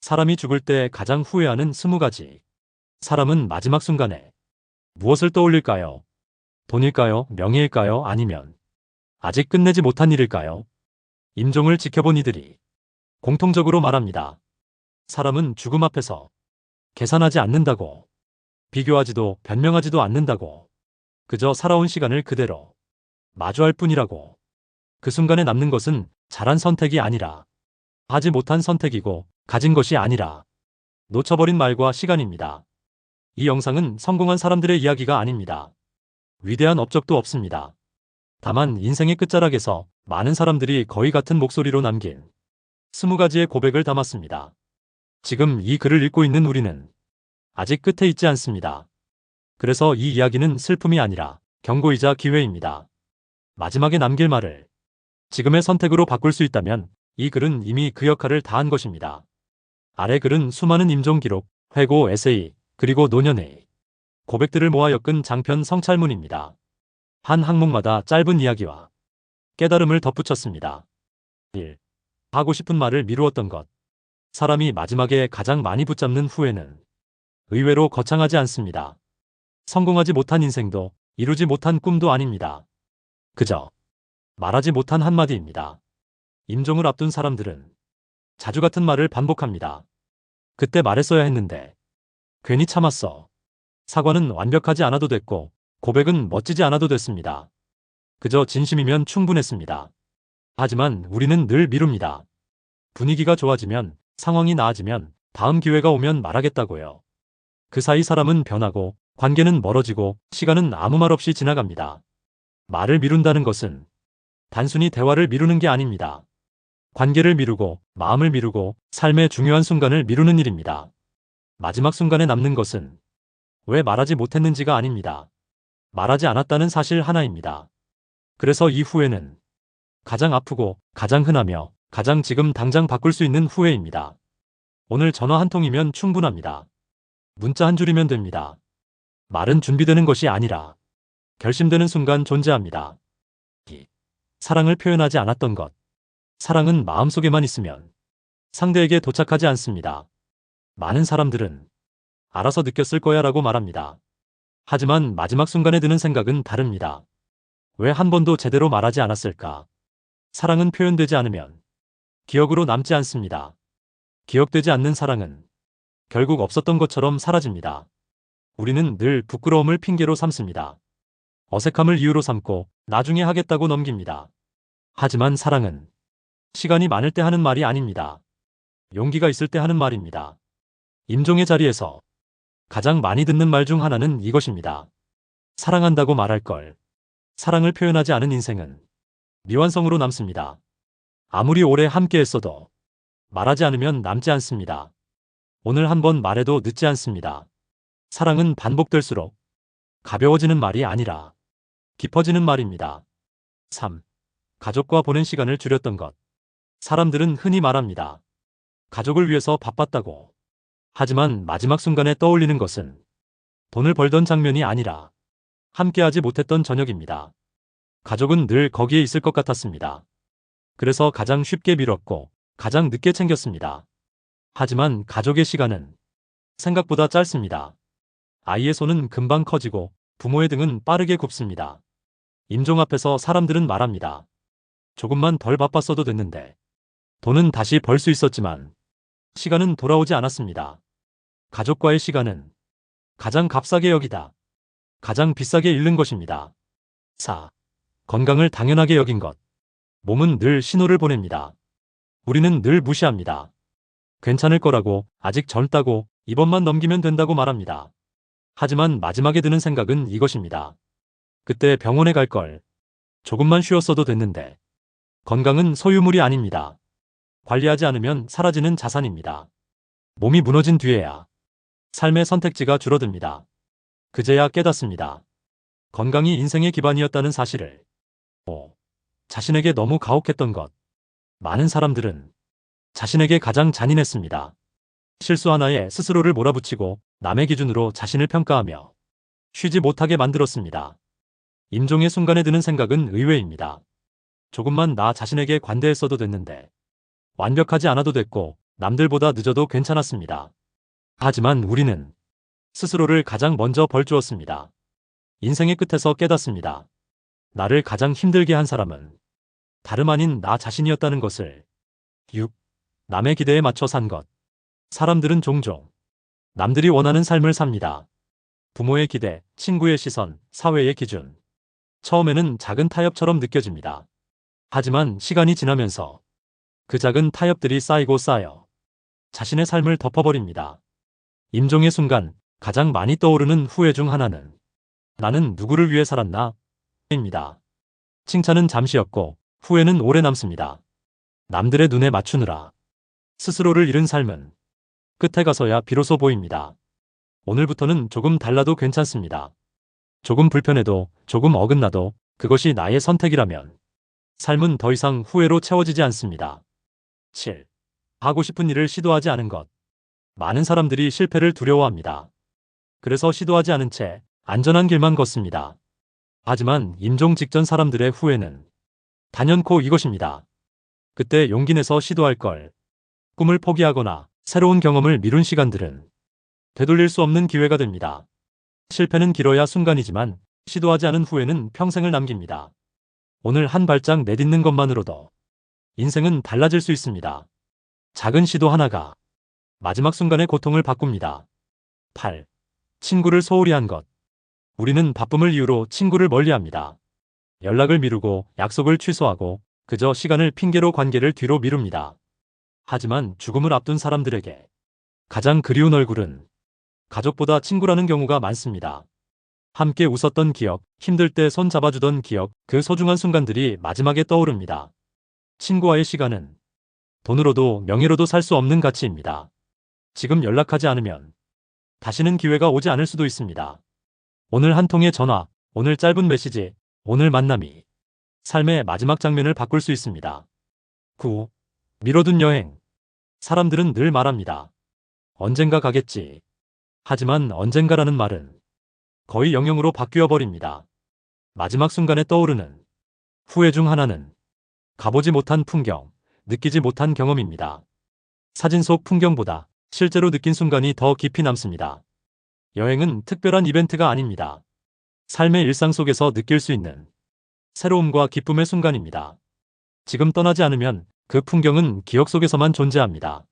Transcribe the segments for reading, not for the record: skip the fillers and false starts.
사람이 죽을 때 가장 후회하는 20가지. 사람은 마지막 순간에 무엇을 떠올릴까요? 돈일까요? 명예일까요? 아니면 아직 끝내지 못한 일일까요? 임종을 지켜본 이들이 공통적으로 말합니다. 사람은 죽음 앞에서 계산하지 않는다고, 비교하지도 변명하지도 않는다고, 그저 살아온 시간을 그대로 마주할 뿐이라고. 그 순간에 남는 것은 잘한 선택이 아니라 하지 못한 선택이고, 가진 것이 아니라 놓쳐버린 말과 시간입니다. 이 영상은 성공한 사람들의 이야기가 아닙니다. 위대한 업적도 없습니다. 다만 인생의 끝자락에서 많은 사람들이 거의 같은 목소리로 남긴 20가지의 고백을 담았습니다. 지금 이 글을 읽고 있는 우리는 아직 끝에 있지 않습니다. 그래서 이 이야기는 슬픔이 아니라 경고이자 기회입니다. 마지막에 남길 말을 지금의 선택으로 바꿀 수 있다면 이 글은 이미 그 역할을 다한 것입니다. 아래 글은 수많은 임종 기록, 회고, 에세이, 그리고 노년의 고백들을 모아 엮은 장편 성찰문입니다. 한 항목마다 짧은 이야기와 깨달음을 덧붙였습니다. 1. 하고 싶은 말을 미루었던 것. 사람이 마지막에 가장 많이 붙잡는 후회는 의외로 거창하지 않습니다. 성공하지 못한 인생도 이루지 못한 꿈도 아닙니다. 그저 말하지 못한 한마디입니다. 임종을 앞둔 사람들은 자주 같은 말을 반복합니다. 그때 말했어야 했는데, 괜히 참았어. 사과는 완벽하지 않아도 됐고, 고백은 멋지지 않아도 됐습니다. 그저 진심이면 충분했습니다. 하지만 우리는 늘 미룹니다. 분위기가 좋아지면, 상황이 나아지면, 다음 기회가 오면 말하겠다고요. 그 사이 사람은 변하고, 관계는 멀어지고, 시간은 아무 말 없이 지나갑니다. 말을 미룬다는 것은 단순히 대화를 미루는 게 아닙니다. 관계를 미루고, 마음을 미루고, 삶의 중요한 순간을 미루는 일입니다. 마지막 순간에 남는 것은 왜 말하지 못했는지가 아닙니다. 말하지 않았다는 사실 하나입니다. 그래서 이 후회는 가장 아프고, 가장 흔하며, 가장 지금 당장 바꿀 수 있는 후회입니다. 오늘 전화 한 통이면 충분합니다. 문자 한 줄이면 됩니다. 말은 준비되는 것이 아니라 결심되는 순간 존재합니다. 2. 사랑을 표현하지 않았던 것. 사랑은 마음속에만 있으면 상대에게 도착하지 않습니다. 많은 사람들은 알아서 느꼈을 거야 라고 말합니다. 하지만 마지막 순간에 드는 생각은 다릅니다. 왜 한 번도 제대로 말하지 않았을까? 사랑은 표현되지 않으면 기억으로 남지 않습니다. 기억되지 않는 사랑은 결국 없었던 것처럼 사라집니다. 우리는 늘 부끄러움을 핑계로 삼습니다. 어색함을 이유로 삼고 나중에 하겠다고 넘깁니다. 하지만 사랑은 시간이 많을 때 하는 말이 아닙니다. 용기가 있을 때 하는 말입니다. 임종의 자리에서 가장 많이 듣는 말 중 하나는 이것입니다. 사랑한다고 말할 걸. 사랑을 표현하지 않은 인생은 미완성으로 남습니다. 아무리 오래 함께 했어도 말하지 않으면 남지 않습니다. 오늘 한번 말해도 늦지 않습니다. 사랑은 반복될수록 가벼워지는 말이 아니라 깊어지는 말입니다. 3. 가족과 보낸 시간을 줄였던 것. 사람들은 흔히 말합니다. 가족을 위해서 바빴다고. 하지만 마지막 순간에 떠올리는 것은 돈을 벌던 장면이 아니라 함께하지 못했던 저녁입니다. 가족은 늘 거기에 있을 것 같았습니다. 그래서 가장 쉽게 미뤘고 가장 늦게 챙겼습니다. 하지만 가족의 시간은 생각보다 짧습니다. 아이의 손은 금방 커지고 부모의 등은 빠르게 굽습니다. 임종 앞에서 사람들은 말합니다. 조금만 덜 바빴어도 됐는데. 돈은 다시 벌 수 있었지만 시간은 돌아오지 않았습니다. 가족과의 시간은 가장 값싸게 여기다. 가장 비싸게 잃는 것입니다. 4. 건강을 당연하게 여긴 것. 몸은 늘 신호를 보냅니다. 우리는 늘 무시합니다. 괜찮을 거라고, 아직 젊다고, 이번만 넘기면 된다고 말합니다. 하지만 마지막에 드는 생각은 이것입니다. 그때 병원에 갈 걸. 조금만 쉬었어도 됐는데. 건강은 소유물이 아닙니다. 관리하지 않으면 사라지는 자산입니다. 몸이 무너진 뒤에야 삶의 선택지가 줄어듭니다. 그제야 깨닫습니다. 건강이 인생의 기반이었다는 사실을. 5. 자신에게 너무 가혹했던 것. 많은 사람들은 자신에게 가장 잔인했습니다. 실수 하나에 스스로를 몰아붙이고 남의 기준으로 자신을 평가하며 쉬지 못하게 만들었습니다. 임종의 순간에 드는 생각은 의외입니다. 조금만 나 자신에게 관대했어도 됐는데. 완벽하지 않아도 됐고 남들보다 늦어도 괜찮았습니다. 하지만 우리는 스스로를 가장 먼저 벌주었습니다. 인생의 끝에서 깨닫습니다. 나를 가장 힘들게 한 사람은 다름 아닌 나 자신이었다는 것을. 6. 남의 기대에 맞춰 산 것. 사람들은 종종 남들이 원하는 삶을 삽니다. 부모의 기대, 친구의 시선, 사회의 기준. 처음에는 작은 타협처럼 느껴집니다. 하지만 시간이 지나면서 그 작은 타협들이 쌓이고 쌓여 자신의 삶을 덮어버립니다. 임종의 순간 가장 많이 떠오르는 후회 중 하나는 나는 누구를 위해 살았나? 입니다. 칭찬은 잠시였고 후회는 오래 남습니다. 남들의 눈에 맞추느라 스스로를 잃은 삶은 끝에 가서야 비로소 보입니다. 오늘부터는 조금 달라도 괜찮습니다. 조금 불편해도, 조금 어긋나도 그것이 나의 선택이라면 삶은 더 이상 후회로 채워지지 않습니다. 7. 하고 싶은 일을 시도하지 않은 것. 많은 사람들이 실패를 두려워합니다. 그래서 시도하지 않은 채 안전한 길만 걷습니다. 하지만 임종 직전 사람들의 후회는 단연코 이것입니다. 그때 용기 내서 시도할 걸. 꿈을 포기하거나 새로운 경험을 미룬 시간들은 되돌릴 수 없는 기회가 됩니다. 실패는 길어야 순간이지만 시도하지 않은 후회는 평생을 남깁니다. 오늘 한 발짝 내딛는 것만으로도 인생은 달라질 수 있습니다. 작은 시도 하나가 마지막 순간의 고통을 바꿉니다. 8. 친구를 소홀히 한 것. 우리는 바쁨을 이유로 친구를 멀리합니다. 연락을 미루고 약속을 취소하고 그저 시간을 핑계로 관계를 뒤로 미룹니다. 하지만 죽음을 앞둔 사람들에게 가장 그리운 얼굴은 가족보다 친구라는 경우가 많습니다. 함께 웃었던 기억, 힘들 때 손 잡아주던 기억, 그 소중한 순간들이 마지막에 떠오릅니다. 친구와의 시간은 돈으로도 명예로도 살 수 없는 가치입니다. 지금 연락하지 않으면 다시는 기회가 오지 않을 수도 있습니다. 오늘 한 통의 전화, 오늘 짧은 메시지, 오늘 만남이 삶의 마지막 장면을 바꿀 수 있습니다. 9. 미뤄둔 여행. 사람들은 늘 말합니다. 언젠가 가겠지. 하지만 언젠가라는 말은 거의 영영으로 바뀌어 버립니다. 마지막 순간에 떠오르는 후회 중 하나는 가보지 못한 풍경, 느끼지 못한 경험입니다. 사진 속 풍경보다 실제로 느낀 순간이 더 깊이 남습니다. 여행은 특별한 이벤트가 아닙니다. 삶의 일상 속에서 느낄 수 있는 새로움과 기쁨의 순간입니다. 지금 떠나지 않으면 그 풍경은 기억 속에서만 존재합니다.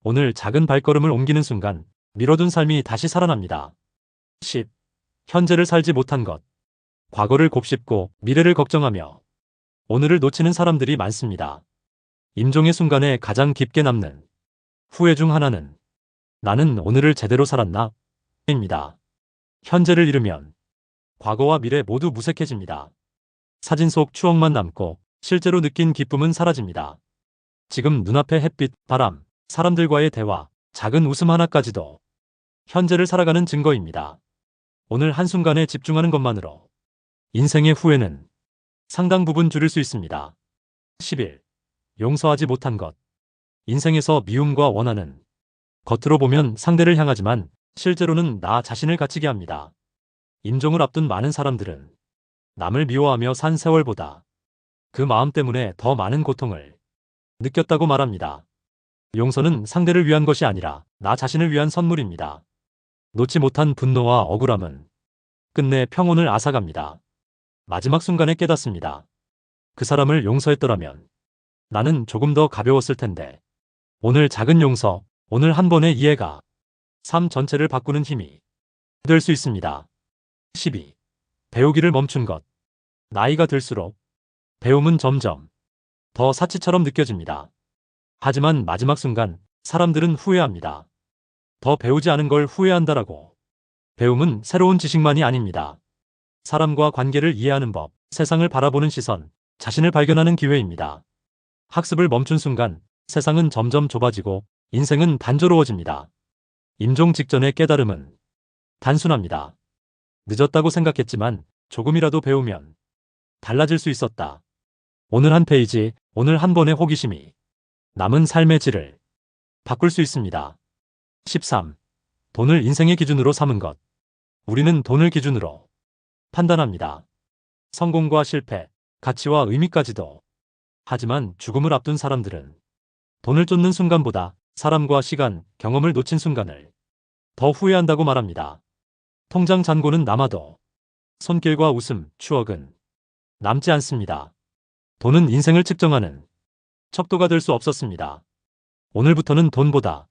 오늘 작은 발걸음을 옮기는 순간 미뤄둔 삶이 다시 살아납니다. 10. 현재를 살지 못한 것. 과거를 곱씹고 미래를 걱정하며 오늘을 놓치는 사람들이 많습니다. 임종의 순간에 가장 깊게 남는 후회 중 하나는 나는 오늘을 제대로 살았나? 입니다. 현재를 잃으면 과거와 미래 모두 무색해집니다. 사진 속 추억만 남고 실제로 느낀 기쁨은 사라집니다. 지금 눈앞의 햇빛, 바람, 사람들과의 대화, 작은 웃음 하나까지도 현재를 살아가는 증거입니다. 오늘 한순간에 집중하는 것만으로 인생의 후회는 상당 부분 줄일 수 있습니다. 11. 용서하지 못한 것. 인생에서 미움과 원한은 겉으로 보면 상대를 향하지만 실제로는 나 자신을 갇히게 합니다. 임종을 앞둔 많은 사람들은 남을 미워하며 산 세월보다 그 마음 때문에 더 많은 고통을 느꼈다고 말합니다. 용서는 상대를 위한 것이 아니라 나 자신을 위한 선물입니다. 놓지 못한 분노와 억울함은 끝내 평온을 앗아갑니다. 마지막 순간에 깨닫습니다. 그 사람을 용서했더라면 나는 조금 더 가벼웠을 텐데. 오늘 작은 용서, 오늘 한 번의 이해가 삶 전체를 바꾸는 힘이 될 수 있습니다. 12. 배우기를 멈춘 것. 나이가 들수록 배움은 점점 더 사치처럼 느껴집니다. 하지만 마지막 순간 사람들은 후회합니다. 더 배우지 않은 걸 후회한다라고. 배움은 새로운 지식만이 아닙니다. 사람과 관계를 이해하는 법, 세상을 바라보는 시선, 자신을 발견하는 기회입니다. 학습을 멈춘 순간 세상은 점점 좁아지고 인생은 단조로워집니다. 임종 직전의 깨달음은 단순합니다. 늦었다고 생각했지만 조금이라도 배우면 달라질 수 있었다. 오늘 한 페이지, 오늘 한 번의 호기심이 남은 삶의 질을 바꿀 수 있습니다. 13. 돈을 인생의 기준으로 삼은 것. 우리는 돈을 기준으로 판단합니다. 성공과 실패, 가치와 의미까지도. 하지만 죽음을 앞둔 사람들은 돈을 쫓는 순간보다 사람과 시간, 경험을 놓친 순간을 더 후회한다고 말합니다. 통장 잔고는 남아도 손길과 웃음, 추억은 남지 않습니다. 돈은 인생을 측정하는 척도가 될 수 없었습니다. 오늘부터는 돈보다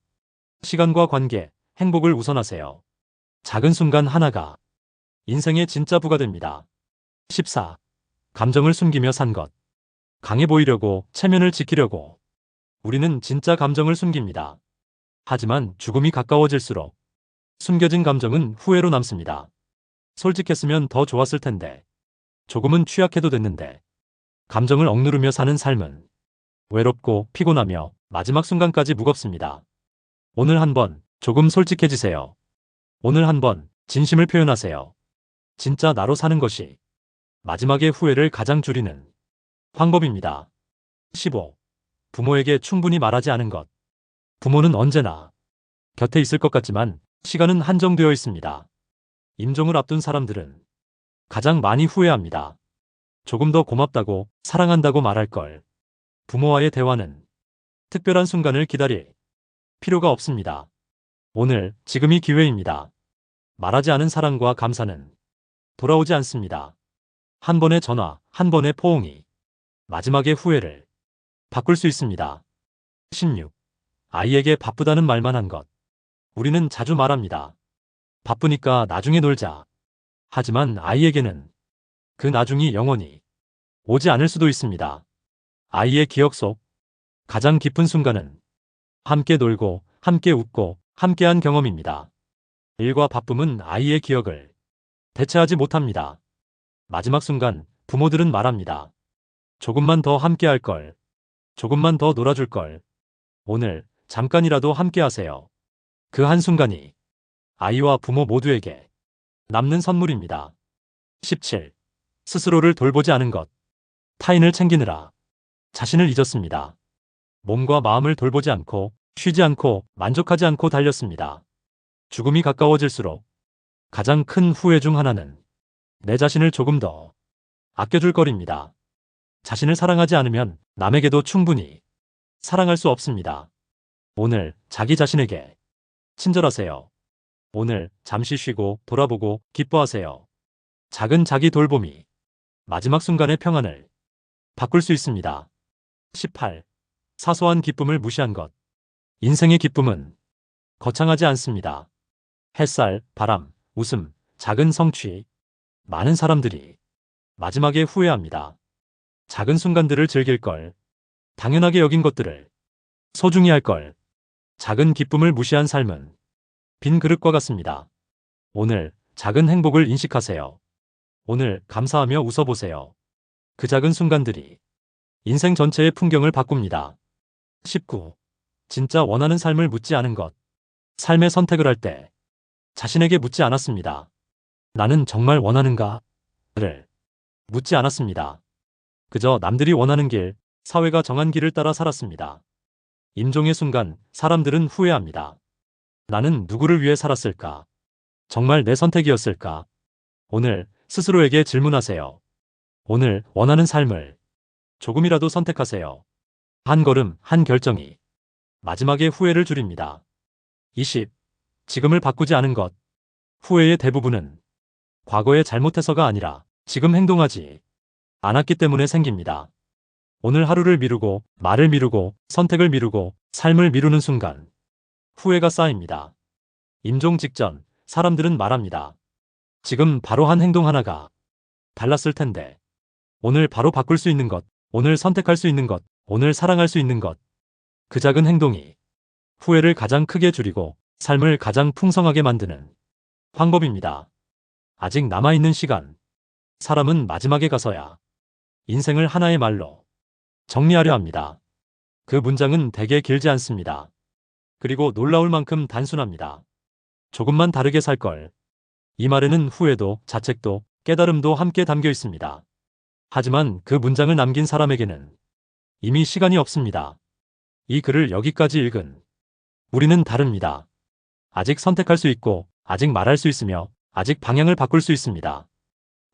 시간과 관계, 행복을 우선하세요. 작은 순간 하나가 인생의 진짜 부가 됩니다. 14. 감정을 숨기며 산 것. 강해 보이려고, 체면을 지키려고 우리는 진짜 감정을 숨깁니다. 하지만 죽음이 가까워질수록 숨겨진 감정은 후회로 남습니다. 솔직했으면 더 좋았을 텐데, 조금은 취약해도 됐는데, 감정을 억누르며 사는 삶은 외롭고 피곤하며 마지막 순간까지 무겁습니다. 오늘 한번 조금 솔직해지세요. 오늘 한번 진심을 표현하세요. 진짜 나로 사는 것이 마지막의 후회를 가장 줄이는 방법입니다. 15. 부모에게 충분히 말하지 않은 것. 부모는 언제나 곁에 있을 것 같지만 시간은 한정되어 있습니다. 임종을 앞둔 사람들은 가장 많이 후회합니다. 조금 더 고맙다고, 사랑한다고 말할 걸. 부모와의 대화는 특별한 순간을 기다릴 필요가 없습니다. 오늘, 지금이 기회입니다. 말하지 않은 사랑과 감사는 돌아오지 않습니다. 한 번의 전화, 한 번의 포옹이 마지막의 후회를 바꿀 수 있습니다. 16. 아이에게 바쁘다는 말만 한 것. 우리는 자주 말합니다. 바쁘니까 나중에 놀자. 하지만 아이에게는 그 나중이 영원히 오지 않을 수도 있습니다. 아이의 기억 속 가장 깊은 순간은 함께 놀고, 함께 웃고, 함께한 경험입니다. 일과 바쁨은 아이의 기억을 대체하지 못합니다. 마지막 순간, 부모들은 말합니다. 조금만 더 함께할 걸. 조금만 더 놀아줄 걸. 오늘, 잠깐이라도 함께하세요. 그 한순간이 아이와 부모 모두에게 남는 선물입니다. 17. 스스로를 돌보지 않은 것. 타인을 챙기느라 자신을 잊었습니다. 몸과 마음을 돌보지 않고, 쉬지 않고, 만족하지 않고 달렸습니다. 죽음이 가까워질수록 가장 큰 후회 중 하나는 내 자신을 조금 더 아껴줄 거리입니다. 자신을 사랑하지 않으면 남에게도 충분히 사랑할 수 없습니다. 오늘 자기 자신에게 친절하세요. 오늘 잠시 쉬고 돌아보고 기뻐하세요. 작은 자기 돌봄이 마지막 순간의 평안을 바꿀 수 있습니다. 18. 사소한 기쁨을 무시한 것. 인생의 기쁨은 거창하지 않습니다. 햇살, 바람, 웃음, 작은 성취. 많은 사람들이 마지막에 후회합니다. 작은 순간들을 즐길 걸. 당연하게 여긴 것들을 소중히 할 걸. 작은 기쁨을 무시한 삶은 빈 그릇과 같습니다. 오늘 작은 행복을 인식하세요. 오늘 감사하며 웃어보세요. 그 작은 순간들이 인생 전체의 풍경을 바꿉니다. 19. 진짜 원하는 삶을 묻지 않은 것. 삶의 선택을 할 때 자신에게 묻지 않았습니다. 나는 정말 원하는가? 를 묻지 않았습니다. 그저 남들이 원하는 길, 사회가 정한 길을 따라 살았습니다. 임종의 순간 사람들은 후회합니다. 나는 누구를 위해 살았을까? 정말 내 선택이었을까? 오늘 스스로에게 질문하세요. 오늘 원하는 삶을 조금이라도 선택하세요. 한 걸음, 한 결정이 마지막에 후회를 줄입니다. 20. 지금을 바꾸지 않은 것. 후회의 대부분은 과거에 잘못해서가 아니라 지금 행동하지 않았기 때문에 생깁니다. 오늘 하루를 미루고, 말을 미루고, 선택을 미루고, 삶을 미루는 순간 후회가 쌓입니다. 임종 직전 사람들은 말합니다. 지금 바로 한 행동 하나가 달랐을 텐데. 오늘 바로 바꿀 수 있는 것, 오늘 선택할 수 있는 것, 오늘 사랑할 수 있는 것. 그 작은 행동이 후회를 가장 크게 줄이고 삶을 가장 풍성하게 만드는 방법입니다. 아직 남아있는 시간. 사람은 마지막에 가서야 인생을 하나의 말로 정리하려 합니다. 그 문장은 되게 길지 않습니다. 그리고 놀라울 만큼 단순합니다. 조금만 다르게 살 걸. 이 말에는 후회도, 자책도, 깨달음도 함께 담겨 있습니다. 하지만 그 문장을 남긴 사람에게는 이미 시간이 없습니다. 이 글을 여기까지 읽은 우리는 다릅니다. 아직 선택할 수 있고, 아직 말할 수 있으며, 아직 방향을 바꿀 수 있습니다.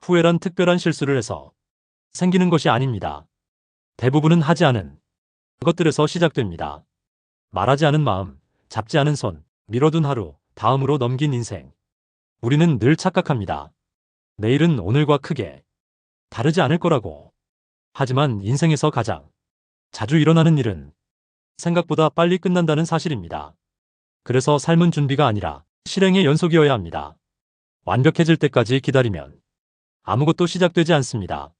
후회란 특별한 실수를 해서 생기는 것이 아닙니다. 대부분은 하지 않은 것들에서 시작됩니다. 말하지 않은 마음, 잡지 않은 손, 미뤄둔 하루, 다음으로 넘긴 인생. 우리는 늘 착각합니다. 내일은 오늘과 크게 다르지 않을 거라고. 하지만 인생에서 가장 자주 일어나는 일은 생각보다 빨리 끝난다는 사실입니다. 그래서 삶은 준비가 아니라 실행의 연속이어야 합니다. 완벽해질 때까지 기다리면 아무것도 시작되지 않습니다.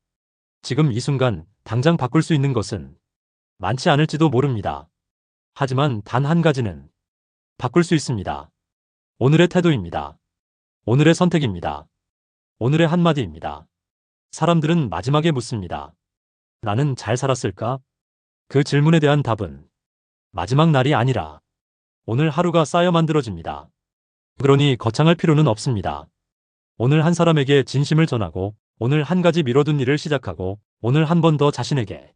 지금 이 순간 당장 바꿀 수 있는 것은 많지 않을지도 모릅니다. 하지만 단 한 가지는 바꿀 수 있습니다. 오늘의 태도입니다. 오늘의 선택입니다. 오늘의 한마디입니다. 사람들은 마지막에 묻습니다. 나는 잘 살았을까? 그 질문에 대한 답은 마지막 날이 아니라 오늘 하루가 쌓여 만들어집니다. 그러니 거창할 필요는 없습니다. 오늘 한 사람에게 진심을 전하고, 오늘 한 가지 미뤄둔 일을 시작하고, 오늘 한 번 더 자신에게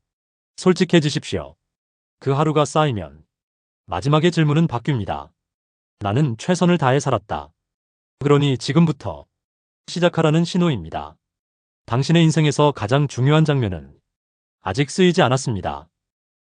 솔직해지십시오. 그 하루가 쌓이면 마지막의 질문은 바뀝니다. 나는 최선을 다해 살았다. 그러니 지금부터 시작하라는 신호입니다. 당신의 인생에서 가장 중요한 장면은 아직 쓰이지 않았습니다.